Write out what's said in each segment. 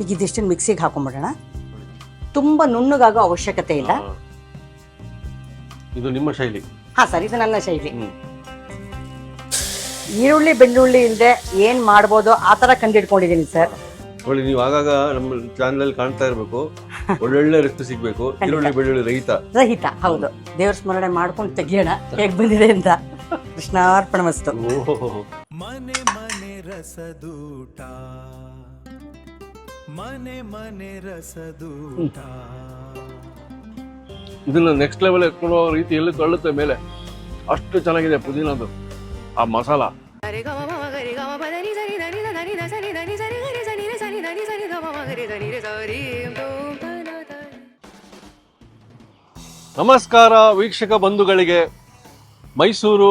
ಈಗ ಇದಿಷ್ಟನ್ನು ಮಿಕ್ಸಿಗೆ ಹಾಕೊಂಡ್ಬಿಡೋಣ. ತುಂಬ ನುಣ್ಣಗಾಗೋ ಅವಶ್ಯಕತೆ ಇಲ್ಲ. ಇದು ನಿಮ್ಮ ಶೈಲಿ? ಹಾಂ ಸರ್, ಇದು ನನ್ನ ಶೈಲಿ. ಈರುಳ್ಳಿ ಬೆಳ್ಳುಳ್ಳಿ ಇಲ್ಲದೆ ಏನು ಮಾಡ್ಬೋದು ಆ ಥರ ಕಂಡಿಡ್ಕೊಂಡಿದ್ದೀನಿ ಸರ್. ನೋಡಿ, ನೀವು ಆಗಾಗ ನಮ್ಮ ಚಾನಲ್ ಕಾಣ್ತಾ ಇರಬೇಕು. ಒಳ್ಳೊಳ್ಳೆ ರೆಸಿಪಿ ಸಿಗ್ಬೇಕು. ಈರುಳ್ಳಿ ಬೆಳ್ಳುಳ್ಳಿ ರಹಿತ. ಹೌದು. ದೇವ್ರ ಸ್ಮರಣೆ ಮಾಡ್ಕೊಂಡು ತೆಗಿಯೋಣ ಹೇಗೆ ಬಂದಿದೆ ಅಂತ. ಕೃಷ್ಣಾರ್ಪಣಮಸ್ತು. ಮನೆ ಮನೆ ರಸದೂಟ, ಮನೆ ಮನೆ ರಸದೂಟ. ಇದನ್ನ ನೆಕ್ಸ್ಟ್ ಲೆವೆಲ್ ಎತ್ಕೊಳ್ಳೋ ರೀತಿಯಲ್ಲಿ ತೊಳ್ಳುತ್ತೆ ಮೇಲೆ. ಅಷ್ಟು ಚೆನ್ನಾಗಿದೆ ಪುದೀನದು ಆ ಮಸಾಲ. ನಮಸ್ಕಾರ ವೀಕ್ಷಕ ಬಂಧುಗಳಿಗೆ. ಮೈಸೂರು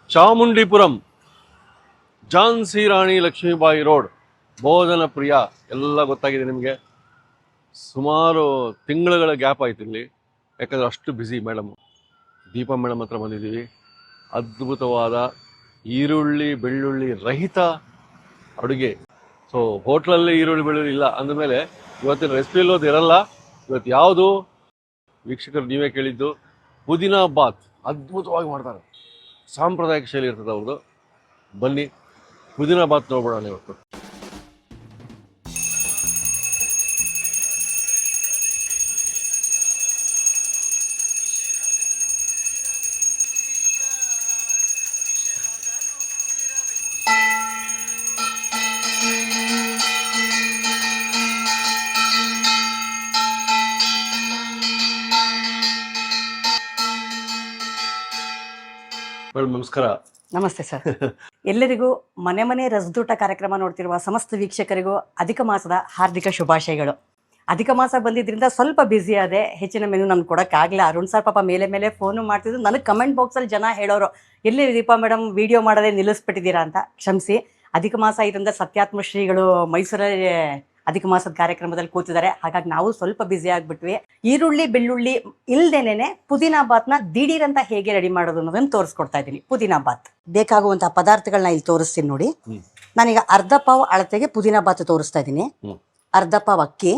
ಚಾಮುಂಡಿಪುರಂ ಝಾನ್ಸಿ ರಾಣಿ ಲಕ್ಷ್ಮೀಬಾಯಿ ರೋಡ್, ಬೋಧನ ಪ್ರಿಯ ಎಲ್ಲ ಗೊತ್ತಾಗಿದೆ ನಿಮಗೆ. ಸುಮಾರು ತಿಂಗಳುಗಳ ಗ್ಯಾಪ್ ಆಯ್ತು ಇಲ್ಲಿ, ಯಾಕಂದ್ರೆ ಅಷ್ಟು ಬ್ಯುಸಿ. ಮೇಡಮ್ ದೀಪಾ ಮೇಡಮ್ ಹತ್ರ ಬಂದಿದ್ದೀವಿ. ಅದ್ಭುತವಾದ ಈರುಳ್ಳಿ ಬೆಳ್ಳುಳ್ಳಿ ರಹಿತ ಅಡುಗೆ. ಸೊ ಹೋಟ್ಲಲ್ಲಿ ಈರುಳ್ಳಿ ಬೆಳ್ಳುಳ್ಳಿ ಇಲ್ಲ ಅಂದಮೇಲೆ ಇವತ್ತಿನ ರೆಸಿಪಿಯಲ್ಲಿ ಅದು ಇರಲ್ಲ. ಇವತ್ತು ಯಾವುದು ವೀಕ್ಷಕರು ನೀವೇ ಕೇಳಿದ್ದು, ಪುದೀನಾ ಬಾತ್ ಅದ್ಭುತವಾಗಿ ಮಾಡ್ತಾರೆ. ಸಾಂಪ್ರದಾಯಿಕ ಶೈಲಿ ಇರ್ತದೆ ಅವ್ರದ್ದು. ಬನ್ನಿ ಪುದೀನಾ ಬಾತ್ ನೋಡ್ಬಿಡೋಣ ಇವತ್ತು. ನಮಸ್ಕಾರ. ನಮಸ್ತೆ ಸರ್. ಎಲ್ಲರಿಗೂ ಮನೆ ಮನೆ ರಸದೂಟ ಕಾರ್ಯಕ್ರಮ ನೋಡ್ತಿರುವ ಸಮಸ್ತ ವೀಕ್ಷಕರಿಗೂ ಅಧಿಕ ಮಾಸದ ಹಾರ್ದಿಕ ಶುಭಾಶಯಗಳು. ಅಧಿಕ ಮಾಸ ಬಂದಿದ್ದರಿಂದ ಸ್ವಲ್ಪ ಬ್ಯುಸಿ ಆದೆ. ಹೆಚ್ಚಿನ ಮೆನು ನಮ್ಗೆ ಕೊಡೋಕ್ಕಾಗಲ್ಲ. ಅರುಣ್ ಸರ್ ಪಾಪ ಮೇಲೆ ಮೇಲೆ ಫೋನು ಮಾಡ್ತಿದ್ರು. ನನಗೆ ಕಮೆಂಟ್ ಬಾಕ್ಸಲ್ಲಿ ಜನ ಹೇಳೋರು, ಎಲ್ಲಿ ದೀಪಾ ಮೇಡಮ್ ವಿಡಿಯೋ ಮಾಡೋದೇ ನಿಲ್ಲಿಸ್ಬಿಟ್ಟಿದ್ದೀರಾ ಅಂತ. ಕ್ಷಮಿಸಿ. ಅಧಿಕ ಮಾಸ ಇದರಿಂದ ಸತ್ಯಾತ್ಮ ಶ್ರೀಗಳು ಮೈಸೂರಲ್ಲಿ ಅಧಿಕ ಮಾಸದ ಕಾರ್ಯಕ್ರಮದಲ್ಲಿ ಕೂತಿದ್ದಾರೆ. ಹಾಗಾಗಿ ನಾವು ಸ್ವಲ್ಪ ಬ್ಯುಸಿ ಆಗಿಬಿಟ್ವಿ. ಈರುಳ್ಳಿ ಬೆಳ್ಳುಳ್ಳಿ ಇಲ್ದೇನೆ ಪುದೀನಾ ಬಾತ್ನ ದಿಢೀರ್ ಅಂತ ಹೇಗೆ ರೆಡಿ ಮಾಡೋದು ಅನ್ನೋದನ್ನು ತೋರಿಸ್ಕೊಡ್ತಾ ಇದ್ದೀನಿ. ಪುದೀನಾ ಬಾತ್ ಬೇಕಾಗುವಂತಹ ಪದಾರ್ಥಗಳನ್ನ ಇಲ್ಲಿ ತೋರಿಸ್ತೀನಿ ನೋಡಿ. ನಾನೀಗ ಅರ್ಧ ಪಾವ್ ಅಳತೆಗೆ ಪುದೀನಾ ಬಾತ್ ತೋರಿಸ್ತಾ ಇದ್ದೀನಿ. ಅರ್ಧ ಪಾವ್ ಅಕ್ಕಿ,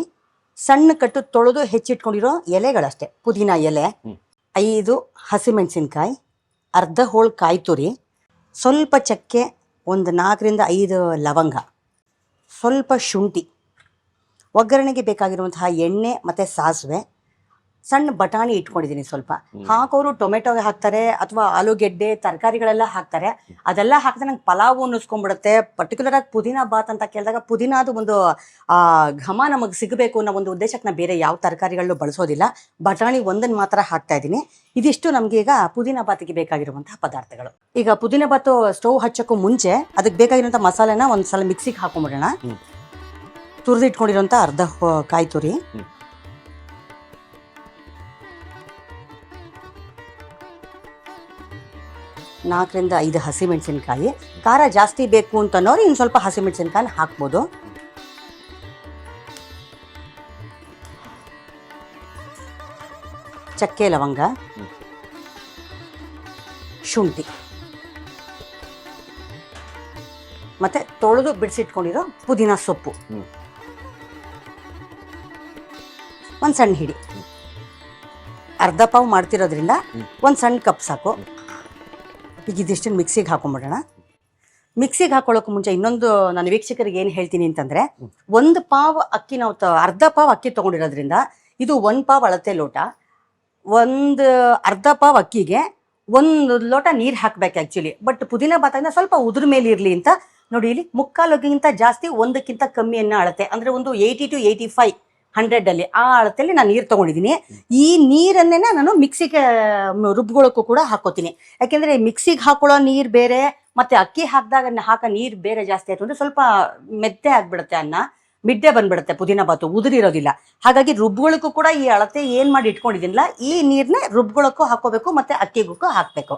ಸಣ್ಣ ಕಟ್ಟು ತೊಳೆದು ಹೆಚ್ಚಿಟ್ಕೊಂಡಿರೋ ಎಲೆಗಳಷ್ಟೇ ಪುದೀನಾ ಎಲೆ, 5 ಹಸಿಮೆಣಸಿನ್ಕಾಯಿ, ಅರ್ಧ ಹೋಳು ಕಾಯಿ ತುರಿ, ಸ್ವಲ್ಪ ಚಕ್ಕೆ, ಒಂದು 4 ರಿಂದ 5 ಲವಂಗ, ಸ್ವಲ್ಪ ಶುಂಠಿ, ಒಗ್ಗರಣೆಗೆ ಬೇಕಾಗಿರುವಂತಹ ಎಣ್ಣೆ ಮತ್ತು ಸಾಸಿವೆ, ಸಣ್ಣ ಬಟಾಣಿ ಇಟ್ಕೊಂಡಿದ್ದೀನಿ ಸ್ವಲ್ಪ. ಹಾಕೋರು ಟೊಮೆಟೊ ಹಾಕ್ತಾರೆ ಅಥವಾ ಆಲೂಗೆಡ್ಡೆ ತರಕಾರಿಗಳೆಲ್ಲ ಹಾಕ್ತಾರೆ. ಅದೆಲ್ಲ ಹಾಕಿದ್ರೆ ನಂಗೆ ಪಲಾವು ಅನ್ನಿಸ್ಕೊಂಡ್ಬಿಡುತ್ತೆ. ಪರ್ಟಿಕ್ಯುಲರಾಗಿ ಪುದೀನಾ ಬಾತ್ ಅಂತ ಕೇಳಿದಾಗ ಪುದೀನಾದು ಒಂದು ಘಮ ನಮಗೆ ಸಿಗಬೇಕು ಅನ್ನೋ ಒಂದು ಉದ್ದೇಶಕ್ಕೆ ನಾನು ಬೇರೆ ಯಾವ ತರಕಾರಿಗಳನ್ನೂ ಬಳಸೋದಿಲ್ಲ. ಬಟಾಣಿ ಒಂದನ್ನು ಮಾತ್ರ ಹಾಕ್ತಾ ಇದ್ದೀನಿ. ಇದಿಷ್ಟು ನಮಗೆ ಈಗ ಪುದೀನಾ ಬಾತಿಗೆ ಬೇಕಾಗಿರುವಂತಹ ಪದಾರ್ಥಗಳು. ಈಗ ಪುದೀನಾ ಬಾತು ಸ್ಟವ್ ಹಚ್ಚೋಕ್ಕೂ ಮುಂಚೆ ಅದಕ್ಕೆ ಬೇಕಾಗಿರುವಂಥ ಮಸಾಲೆನ ಒಂದು ಸಲ ಮಿಕ್ಸಿಗೆ ಹಾಕೊಂಡ್ಬಿಡೋಣ. ತುರಿದಿಟ್ಕೊಂಡಿರೋಂಥ ಅರ್ಧ ಕಾಯಿ ತುರಿ, ನಾಲ್ಕರಿಂದ 5 ಹಸಿಮೆಣಸಿನ್ಕಾಯಿ. ಖಾರ ಜಾಸ್ತಿ ಬೇಕು ಅಂತನೋರು ಇನ್ನು ಸ್ವಲ್ಪ ಹಸಿಮೆಣಸಿನ್ಕಾಯಿ ಹಾಕ್ಬೋದು. ಚಕ್ಕೆ ಲವಂಗ, ಶುಂಠಿ ಮತ್ತೆ ತೊಳೆದು ಬಿಡಿಸಿಟ್ಕೊಂಡಿರೋ ಪುದೀನಾ ಸೊಪ್ಪು, ಒಂದು ಸಣ್ಣ ಹಿಡಿ. ಅರ್ಧ ಪಾವ್ ಮಾಡ್ತಿರೋದ್ರಿಂದ ಒಂದು ಸಣ್ಣ ಕಪ್ ಸಾಕು. ಈಗ ಇದಿಷ್ಟನ್ನು ಮಿಕ್ಸಿಗೆ ಹಾಕೊಂಡ್ಬಿಡೋಣ. ಮಿಕ್ಸಿಗೆ ಹಾಕೊಳ್ಳೋಕೆ ಮುಂಚೆ ಇನ್ನೊಂದು ನಾನು ವೀಕ್ಷಕರಿಗೆ ಏನು ಹೇಳ್ತೀನಿ ಅಂತಂದರೆ, 1 ಪಾವ್ ಅಕ್ಕಿ ನಾವು ಅರ್ಧ ಪಾವ್ ಅಕ್ಕಿ ತೊಗೊಂಡಿರೋದ್ರಿಂದ ಇದು 1 ಪಾವ್ ಅಳತೆ ಲೋಟ. ಅರ್ಧ ಪಾವ್ ಅಕ್ಕಿಗೆ 1 ಲೋಟ ನೀರು ಹಾಕಬೇಕು ಆ್ಯಕ್ಚುಲಿ. ಬಟ್ ಪುದೀನಾ ಬಾತನ್ನ ಸ್ವಲ್ಪ ಉದ್ರ ಮೇಲೆ ಇರಲಿ ಅಂತ ನೋಡಿ, ಇಲ್ಲಿ 1/4ಗಿಂತ ಜಾಸ್ತಿ 1ಕ್ಕಿಂತ ಕಮ್ಮಿಯನ್ನು ಅಳತೆ, ಅಂದರೆ ಒಂದು 80 to 85 100 ಆ ಅಳತೆಯಲ್ಲಿ ನಾನು ನೀರು ತೊಗೊಂಡಿದ್ದೀನಿ. ಈ ನೀರನ್ನೇ ನಾನು ಮಿಕ್ಸಿಗೆ ರುಬ್ಕೊಳ್ಳೋಕ್ಕೂ ಕೂಡ ಹಾಕೋತೀನಿ. ಯಾಕೆಂದರೆ ಮಿಕ್ಸಿಗೆ ಹಾಕೊಳ್ಳೋ ನೀರು ಬೇರೆ ಮತ್ತು ಅಕ್ಕಿ ಹಾಕಿದಾಗ ಹಾಕೋ ನೀರು ಬೇರೆ ಜಾಸ್ತಿ ಆಯಿತು ಅಂದರೆ ಸ್ವಲ್ಪ ಮೆತ್ತೆ ಆಗಿಬಿಡುತ್ತೆ, ಅನ್ನ ಮಿಡ್ಡೆ ಬಂದ್ಬಿಡುತ್ತೆ, ಪುದೀನಾ ಬಾತು ಉದುರಿರೋದಿಲ್ಲ. ಹಾಗಾಗಿ ರುಬ್ಕೊಳ್ಳೋಕ್ಕೂ ಕೂಡ ಈ ಅಳತೆ ಏನು ಮಾಡಿ ಇಟ್ಕೊಂಡಿದ್ದೀನಲ್ಲ ಈ ನೀರನ್ನ ರುಬ್ಕೊಳ್ಳೋಕ್ಕೂ ಹಾಕೋಬೇಕು ಮತ್ತು ಅಕ್ಕಿಗೂ ಹಾಕಬೇಕು.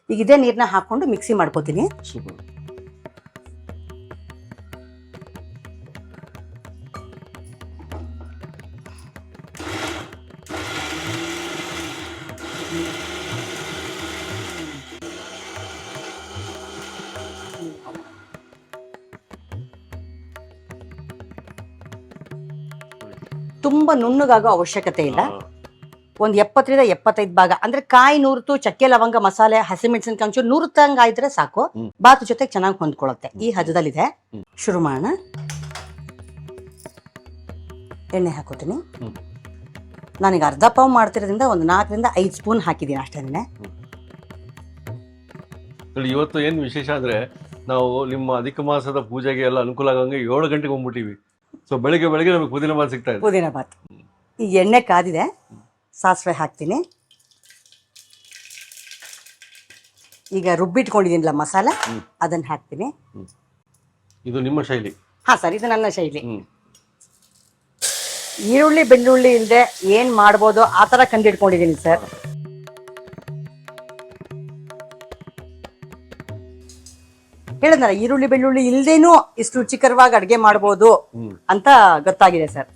ಈಗ ಇದೇ ನೀರನ್ನ ಹಾಕ್ಕೊಂಡು ಮಿಕ್ಸಿ ಮಾಡ್ಕೋತೀನಿ. ತುಂಬಾ ನುಣ್ಣಗಾಗೋ ಅವಶ್ಯಕತೆ ಇಲ್ಲ. ಒಂದು 70-75 ಭಾಗ ಅಂದ್ರೆ ಕಾಯಿ ನೂರ್ತು, ಚಕ್ಕೆ ಲವಂಗ ಮಸಾಲೆ ಹಸಿಮೆಣಸಿನಕಾಯಿ ಒಂಚೂರು ನೂರ್ತಂಗ ಆಯ್ದ್ರೆ ಸಾಕು. ಬಾತ್ ಜೊತೆಗೆ ಚೆನ್ನಾಗಿ ಹೊಂದ್ಕೊಳ್ಳುತ್ತೆ. ಈ ಹದದಲ್ಲಿದೆ. ಶುರು ಮಾಡೋಣ. ಎಣ್ಣೆ ಹಾಕೋತೀನಿ. ನಾನೀಗ ಅರ್ಧ ಪಾವ್ ಮಾಡ್ತಿರೋದ್ರಿಂದ ಒಂದು 4-5 ಸ್ಪೂನ್ ಹಾಕಿದ್ದೀನಿ ಅಷ್ಟೇನೆ. ಇವತ್ತು ಏನ್ ವಿಶೇಷ ಅಂದ್ರೆ ನಾವು ನಿಮ್ಮ ಅಧಿಕ ಮಾಸದ ಪೂಜೆಗೆ ಎಲ್ಲ ಅನುಕೂಲ ಆಗಂಗೆ 7 ಗಂಟೆಗೆ ಹೋಗ್ಬಿಟ್ಟಿವಿ. ಸೊ ಬೆಳಿಗ್ಗೆ ನಮಗೆ ಪುದೀನ ಬಾತ್ ಸಿಗ್ತಾ ಇದೆ. ಪುದೀನ ಬಾತ್. ಈಗ ಎಣ್ಣೆ ಕಾದಿದೆ. ಸಾಸಿವೆ ಹಾಕ್ತೀನಿ. ಈಗ ರುಬ್ಬಿಟ್ಕೊಂಡಿದ್ದೀನಲ್ಲ ಮಸಾಲ, ಅದನ್ನ ಹಾಕ್ತೀನಿ. ಇದು ನಿಮ್ಮ ಶೈಲಿ? ಹಾ ಸರ್, ಇದು ನನ್ನ ಶೈಲಿ. ಈರುಳ್ಳಿ ಬೆಳ್ಳುಳ್ಳಿ ಇಲ್ಲದೆ ಏನ್ ಮಾಡ್ಬೋದು ಆ ತರ ಕಂಡಿಡ್ಕೊಂಡಿದ್ದೀನಿ ಸರ್. ಹೇಳಿದ್ನಲ್ಲ, ಈರುಳ್ಳಿ ಬೆಳ್ಳುಳ್ಳಿ ಇಲ್ದೇನೂ ಇಷ್ಟು ರುಚಿಕರವಾಗಿ ಅಡ್ಗೆ ಮಾಡ್ಬೋದು ಅಂತ ಗೊತ್ತಾಗಿದೆ ಸರ್.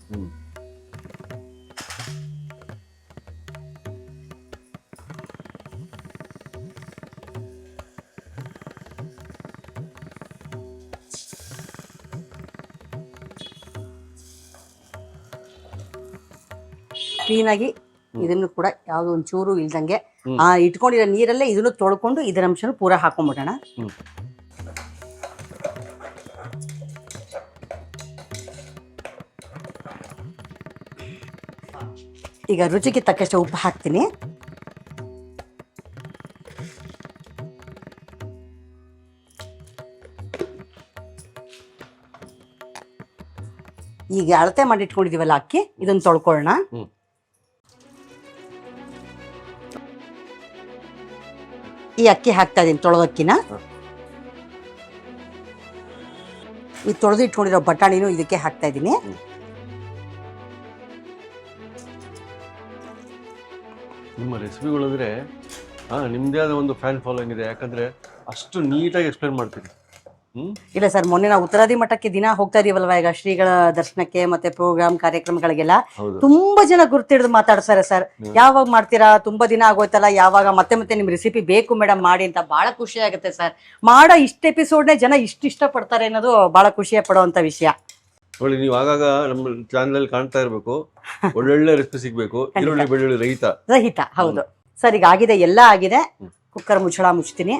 ಕ್ಲೀನಾಗಿ ಇದನ್ನು ಕೂಡ ಯಾವ್ದು ಒಂಚೂರು ಇಲ್ದಂಗೆ ಇಟ್ಕೊಂಡಿರೋ ನೀರಲ್ಲೇ ಇದನ್ನು ತೊಳ್ಕೊಂಡು ಇದರ ಅಂಶನೂ ಪೂರ ಹಾಕೊಂಡ್ಬಿಡೋಣ. ಈಗ ರುಚಿಗೆ ತಕ್ಕಷ್ಟು ಉಪ್ಪು ಹಾಕ್ತೀನಿ. ಈಗ ಅಳತೆ ಮಾಡಿ ಇಟ್ಕೊಂಡಿದೀವಲ್ಲ ಅಕ್ಕಿ, ಇದನ್ನ ತೊಳ್ಕೊಳ್ಳೋಣ. ಈ ಅಕ್ಕಿ ಹಾಕ್ತಾ ಇದೀನಿ, ತೊಳೆದಕ್ಕಿನ. ಈ ತೊಳೆದು ಇಟ್ಕೊಂಡಿರೋ ಬಟಾಣಿನೂ ಇದಕ್ಕೆ ಹಾಕ್ತಾ ಇದ್ದೀನಿ. ನಿಮ್ಮ ರೆಸಿಪಿಗಳು ಅಂದ್ರೆ ನಿಮ್ದೇ ಆದ ಒಂದು ಫ್ಯಾನ್ ಫಾಲೋಯಿಂಗ್ ಇದೆ. ಯಾಕಂದ್ರೆ ಅಷ್ಟು ನೀಟಾಗಿ ಎಕ್ಸ್ಪ್ಲೇನ್ ಮಾಡ್ತೀರಿ. ಇಲ್ಲ ಸರ್, ಮೊನ್ನೆ ನಾವು ಉತ್ತರಾದಿ ಮಠಕ್ಕೆ ದಿನ ಹೋಗ್ತಾ ಇದೀವಲ್ವಾ, ಈಗ ಶ್ರೀಗಳ ದರ್ಶನಕ್ಕೆ ಮತ್ತೆ ಪ್ರೋಗ್ರಾಮ್ ಕಾರ್ಯಕ್ರಮಗಳಿಗೆಲ್ಲ ತುಂಬಾ ಜನ ಗುರ್ತಿಡ್ದು ಮಾತಾಡ್ತಾರೆ ಸರ್. ಯಾವಾಗ ಮಾಡ್ತೀರಾ, ತುಂಬಾ ದಿನ ಆಗೋಯ್ತಲ್ಲ, ಯಾವಾಗ ಮತ್ತೆ ನಿಮ್ ರೆಸಿಪಿ ಬೇಕು ಮೇಡಮ್ ಮಾಡಿ ಅಂತ. ಬಹಳ ಖುಷಿ ಆಗುತ್ತೆ ಸರ್. ಮಾಡೋ ಇಷ್ಟ ಎಪಿಸೋಡ್ನೇ ಜನ ಇಷ್ಟ ಪಡ್ತಾರೆ ಅನ್ನೋದು ಬಹಳ ಖುಷಿ ಪಡುವಂತ ವಿಷಯ. ನೋಡಿ, ನೀವು ಆಗಾಗ ನಮ್ಮ ಚಾನಲ್ ಕಾಣ್ತಾ ಇರ್ಬೇಕು. ಒಳ್ಳೊಳ್ಳೆ ರೆಸಿಪಿ ಸಿಗ್ಬೇಕು. ಈರುಳ್ಳಿ ಬೆಳ್ಳುಳ್ಳಿ ರಹಿತ. ಹೌದು ಸರ್. ಈಗ ಆಗಿದೆ, ಎಲ್ಲ ಆಗಿದೆ. ಕುಕ್ಕರ್ ಮುಚ್ಚಳ ಮುಚ್ತೀನಿ.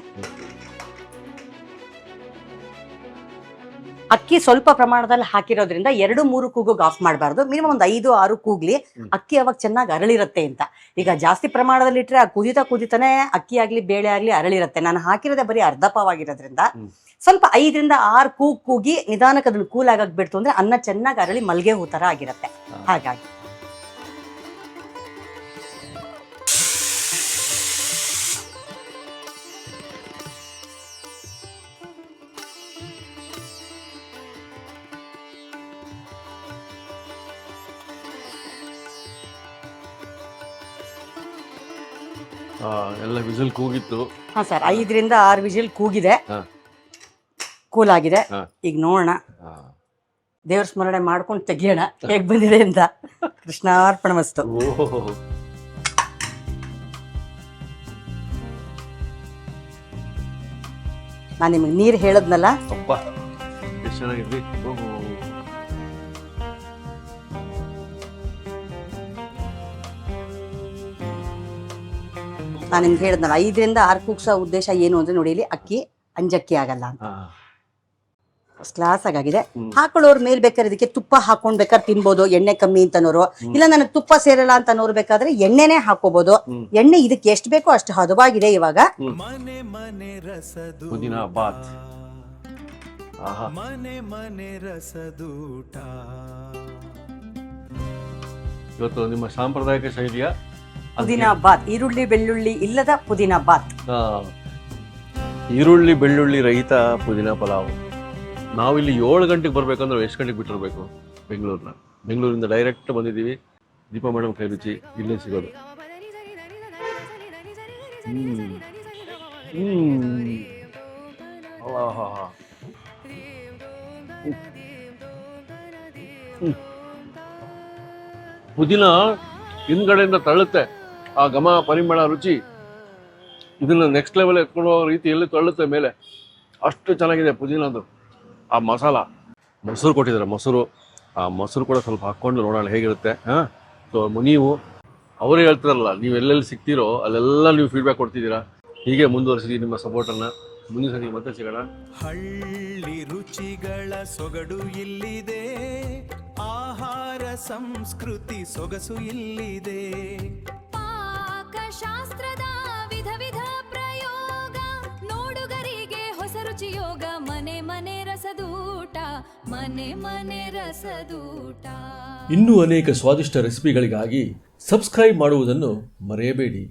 ಅಕ್ಕಿ ಸ್ವಲ್ಪ ಪ್ರಮಾಣದಲ್ಲಿ ಹಾಕಿರೋದ್ರಿಂದ 2-3 ಕೂಗಿಗೆ ಆಫ್ ಮಾಡಬಾರ್ದು. ಮಿನಿಮಮ್ ಒಂದು 5-6 ಕೂಗ್ಲಿ. ಅಕ್ಕಿ ಅವಾಗ ಚೆನ್ನಾಗಿ ಅರಳಿರುತ್ತೆ ಅಂತ. ಈಗ ಜಾಸ್ತಿ ಪ್ರಮಾಣದಲ್ಲಿ ಇಟ್ಟರೆ ಕುದಿತಾನೆ ಅಕ್ಕಿ ಆಗ್ಲಿ ಬೇಳೆ ಆಗ್ಲಿ ಅರಳಿರುತ್ತೆ. ನಾನು ಹಾಕಿರೋದೇ ಬರೀ ಅರ್ಧ ಪಾವ್ ಆಗಿರೋದ್ರಿಂದ ಸ್ವಲ್ಪ 5-6 ಕೂಗಿ ನಿಧಾನಕ್ಕೆ ಅದನ್ನ ಕೂಲ್ ಆಗಕ್ ಬಿಡ್ತು ಅಂದ್ರೆ ಅನ್ನ ಚೆನ್ನಾಗಿ ಅರಳಿ ಮಲ್ಗೆ ಹೂ ತರ ಆಗಿರುತ್ತೆ. ಹಾಗಾಗಿ ಎಲ್ಲ ವಿಸಿಲ್ ಕೂಗಿತ್ತು. ಹಾ ಸರ್, 5-6 ವಿಸಿಲ್ ಕೂಗಿದೆ, ಕೂಲ್ ಆಗಿದೆ. ಈಗ ನೋಡೋಣ, ದೇವ್ರ ಸ್ಮರಣೆ ಮಾಡ್ಕೊಂಡು ತೆಗಿಯೋಣ ಹೇಗ್ ಬಂದಿದೆ ಅಂತ. ಕೃಷ್ಣಾರ್ಪಣಮಸ್ತು. ನಾನು ನಿಮಗೆ ನೀರು ಹೇಳದ್ನಲ್ಲ, ನಾನು ನಿಮ್ಗೆ ಹೇಳಿದ್ನಲ್ಲ 5-6 ಕೂಗ್ಸೋ ಉದ್ದೇಶ ಏನು ಅಂದ್ರೆ ನೋಡಿ, ಇಲ್ಲಿ ಅಕ್ಕಿ ಅಂಜಕ್ಕಿ ಆಗಲ್ಲ ಅಂತ. ಫಸ್ಟ್ ಕ್ಲಾಸ್ ಆಗಿದೆ. ಹಾಕೊಳ್ಳೋರು ಮೇಲ್ ಬೇಕಾದ್ರೆ ಇದಕ್ಕೆ ತುಪ್ಪ ಹಾಕೊಂಡ್ ಬೇಕಾದ್ರೆ ತಿನ್ಬೋದು, ಎಣ್ಣೆ ಕಮ್ಮಿ ಅಂತನೋರು. ಇಲ್ಲ ನನಗೆ ತುಪ್ಪ ಸೇರಲ್ಲ ಅಂತ ಅನ್ನೋರು ಬೇಕಾದ್ರೆ ಎಣ್ಣೆನೆ ಹಾಕೋಬಹುದು. ಎಣ್ಣೆ ಇದಕ್ಕೆ ಎಷ್ಟು ಬೇಕೋ ಅಷ್ಟು ಹದವಾಗಿದೆ. ಇವಾಗ ಪುದೀನ ಬಾತ್, ಮನೆ ರಸದೂಟ. ಇವತ್ತು ನಿಮ್ಮ ಸಾಂಪ್ರದಾಯಿಕ ಶೈಲಿಯ ಪುದೀನ ಬಾತ್, ಈರುಳ್ಳಿ ಬೆಳ್ಳುಳ್ಳಿ ಇಲ್ಲದ ಪುದೀನ ಬಾತ್. ಈರುಳ್ಳಿ ಬೆಳ್ಳುಳ್ಳಿ ರಹಿತ ಪುದೀನ ಪಲಾವ್. ನಾವಿಲ್ಲಿ 7 ಗಂಟೆಗೆ ಬರ್ಬೇಕಂದ್ರೆ ಎಷ್ಟು ಗಂಟೆಗೆ ಬಿಟ್ಟಿರ್ಬೇಕು ಬೆಂಗಳೂರಿಂದ ಡೈರೆಕ್ಟ್ ಬಂದಿದ್ದೀವಿ. ದೀಪಾ ಮೇಡಮ್ ಕೈ ರುಚಿ ಇಲ್ಲೇ ಸಿಗೋದು. ಪುದೀನ ಹಿಂದ್ಗಡೆಯಿಂದ ತಳ್ಳುತ್ತೆ, ಆ ಘಮ ಪರಿಮಳ ರುಚಿ ಇದನ್ನ ನೆಕ್ಸ್ಟ್ ಲೆವೆಲ್ ಎತ್ಕೊಂಡು ಹೋಗೋ ರೀತಿಯಲ್ಲಿ ತಳ್ಳುತ್ತೆ ಮೇಲೆ. ಅಷ್ಟು ಚೆನ್ನಾಗಿದೆ ಪುದೀನದು. ಆ ಮಸಾಲ, ಮೊಸರು ಕೊಟ್ಟಿದ್ದಾರೆ, ಮೊಸರು ಆ ಮೊಸರು ಕೂಡ ಸ್ವಲ್ಪ ಹಾಕ್ಕೊಂಡು ನೋಡೋಣ ಹೇಗಿರುತ್ತೆ. ಹಾಂ, ಸೊ ನೀವು ಅವರೇ ಹೇಳ್ತಾರಲ್ಲ, ನೀವು ಎಲ್ಲೆಲ್ಲಿ ಸಿಗ್ತೀರೋ ಅಲ್ಲೆಲ್ಲ ನೀವು ಫೀಡ್ಬ್ಯಾಕ್ ಕೊಡ್ತಿದ್ದೀರಾ. ಹೀಗೆ ಮುಂದುವರಿಸಿ ನಿಮ್ಮ ಸಪೋರ್ಟನ್ನು. ಮುಂದಿನ ಸರಿ ಮತ್ತೆ ಸಿಗೋಣ. ಹಳ್ಳಿ ರುಚಿಗಳ ಸೊಗಡು ಇಲ್ಲಿದೆ, ಆಹಾರ ಸಂಸ್ಕೃತಿ ಸೊಗಸು ಇಲ್ಲಿದೆ. ಪಾಕಶಾಸ್ತ್ರದ ವಿಧ ವಿಧ ಪ್ರಯೋಗ, ನೋಡುಗರಿಗೆ ಹೊಸ ರುಚಿಯೋಗ. ಮನೆ ಮನೆ ರಸದೂಟ, ಮನೆ ಮನೆ ರಸದೂಟ. ಇನ್ನೂ ಅನೇಕ ಸ್ವಾದಿಷ್ಟ ರೆಸಿಪಿಗಳಿಗಾಗಿ ಸಬ್ಸ್ಕ್ರೈಬ್ ಮಾಡುವುದನ್ನು ಮರೆಯಬೇಡಿ.